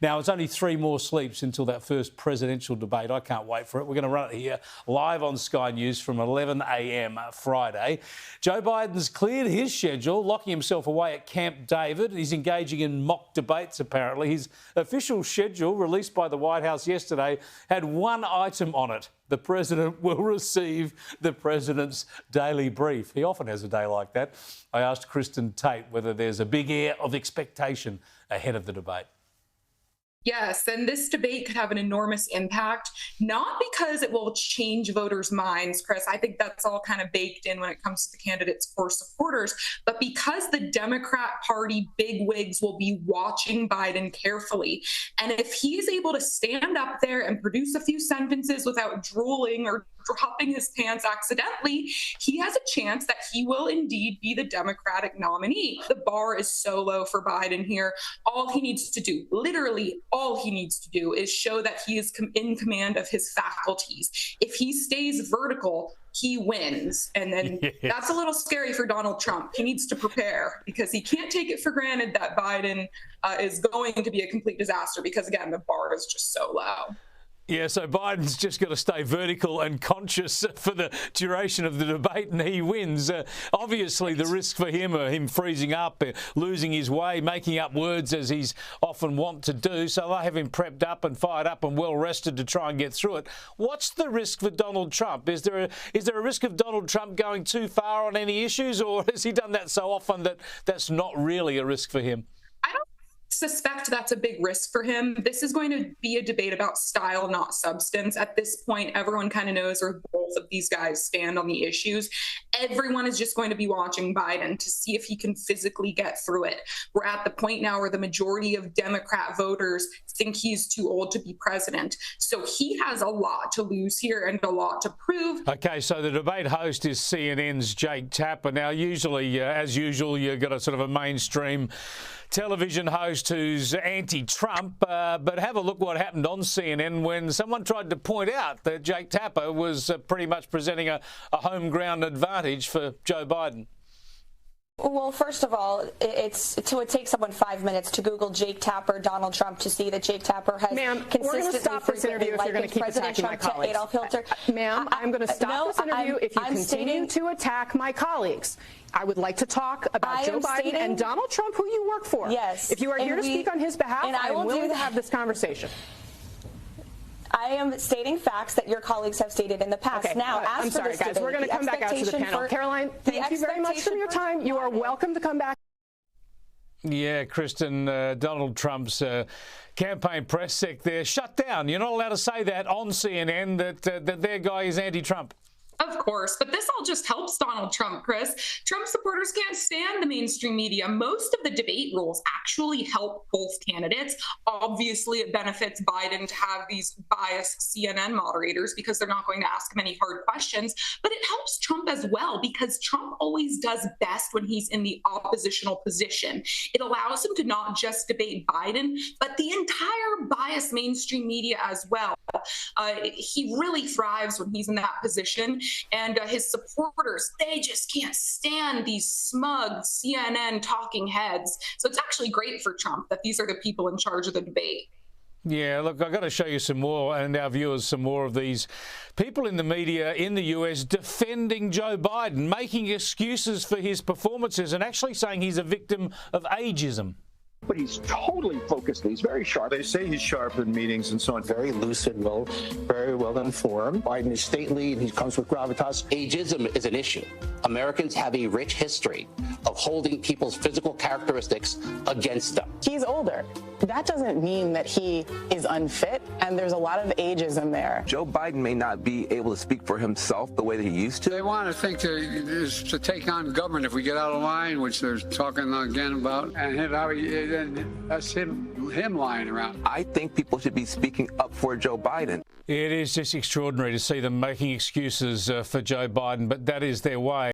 Now, it's only 3 more sleeps until that first presidential debate. I can't wait for it. We're going to run it here live on Sky News from 11 a.m. Friday. Joe Biden's cleared his schedule, locking himself away at Camp David. He's engaging in mock debates, apparently. His official schedule, released by the White House yesterday, had one item on it. The president will receive the president's daily brief. He often has a day like that. I asked Kristin Tate whether there's a big air of expectation ahead of the debate. Yes, and this debate could have an enormous impact, not because it will change voters' minds, Chris. I think that's all kind of baked in when it comes to the candidates for supporters, but because the Democrat Party bigwigs will be watching Biden carefully. And if he is able to stand up there and produce a few sentences without drooling or dropping his pants accidentally, he has a chance that he will indeed be the Democratic nominee. The bar is so low for Biden here. All he needs to do, literally all he needs to do, is show that he is in command of his faculties. If he stays vertical, he wins. And then that's a little scary for Donald Trump. He needs to prepare because he can't take it for granted that Biden is going to be a complete disaster because, again, the bar is just so low. Yeah, so Biden's just got to stay vertical and conscious for the duration of the debate, and he wins. Obviously, the risk for him are him freezing up, losing his way, making up words as he's often wont to do. So they have him prepped up and fired up and well rested to try and get through it. What's the risk for Donald Trump? Is there a risk of Donald Trump going too far on any issues, or has he done that so often that that's not really a risk for him? I don't suspect that's a big risk for him. This is going to be a debate about style, not substance. At this point, everyone kind of knows where both of these guys stand on the issues. Everyone is just going to be watching Biden to see if he can physically get through it. We're at the point now where the majority of Democrat voters think he's too old to be president. So he has a lot to lose here and a lot to prove. Okay, so the debate host is CNN's Jake Tapper. Now, usually, as usual, you've got a sort of a mainstream television host who's anti-Trump, but have a look what happened on CNN when someone tried to point out that Jake Tapper was pretty much presenting a home ground advantage for Joe Biden. Well, first of all, it takes someone 5 minutes to Google Jake Tapper, Donald Trump, to see that Jake Tapper has consistently stop this interview if you're going to keep attacking my colleagues. Adolf Hitler. Ma'am, I'm going to stop this interview if you continue to attack my colleagues. I would like to talk about Joe Biden and Donald Trump, who you work for. Yes. If you are here to speak on his behalf, I am willing to have this conversation. I am stating facts that your colleagues have stated in the past. Okay, now, I'm sorry, guys. We're going to come back out to the panel. Caroline, thank you very much for your time. You are welcome to come back. Yeah, Kristin, Donald Trump's campaign press sec there shut down. You're not allowed to say that on CNN that their guy is anti-Trump. Of course, but this all just helps Donald Trump, Chris. Trump supporters can't stand the mainstream media. Most of the debate rules actually help both candidates. Obviously, it benefits Biden to have these biased CNN moderators because they're not going to ask many hard questions, but it helps Trump as well because Trump always does best when he's in the oppositional position. It allows him to not just debate Biden, but the entire biased mainstream media as well. He really thrives when he's in that position. And his supporters, they just can't stand these smug CNN talking heads. So it's actually great for Trump that these are the people in charge of the debate. Yeah, look, I've got to show you some more, and our viewers some more of these people in the media in the US defending Joe Biden, making excuses for his performances and actually saying he's a victim of ageism. But he's totally focused. He's very sharp. They say he's sharp in meetings and so on. Very lucid, very well informed. Biden is stately and he comes with gravitas. Ageism is an issue. Americans have a rich history of holding people's physical characteristics against them. He's older. That doesn't mean that he is unfit, and there's a lot of ageism there. Joe Biden may not be able to speak for himself the way that he used to. They want to think to take on government if we get out of line, which they're talking again about, and that's him lying around. I think people should be speaking up for Joe Biden. It is just extraordinary to see them making excuses for Joe Biden, but that is their way.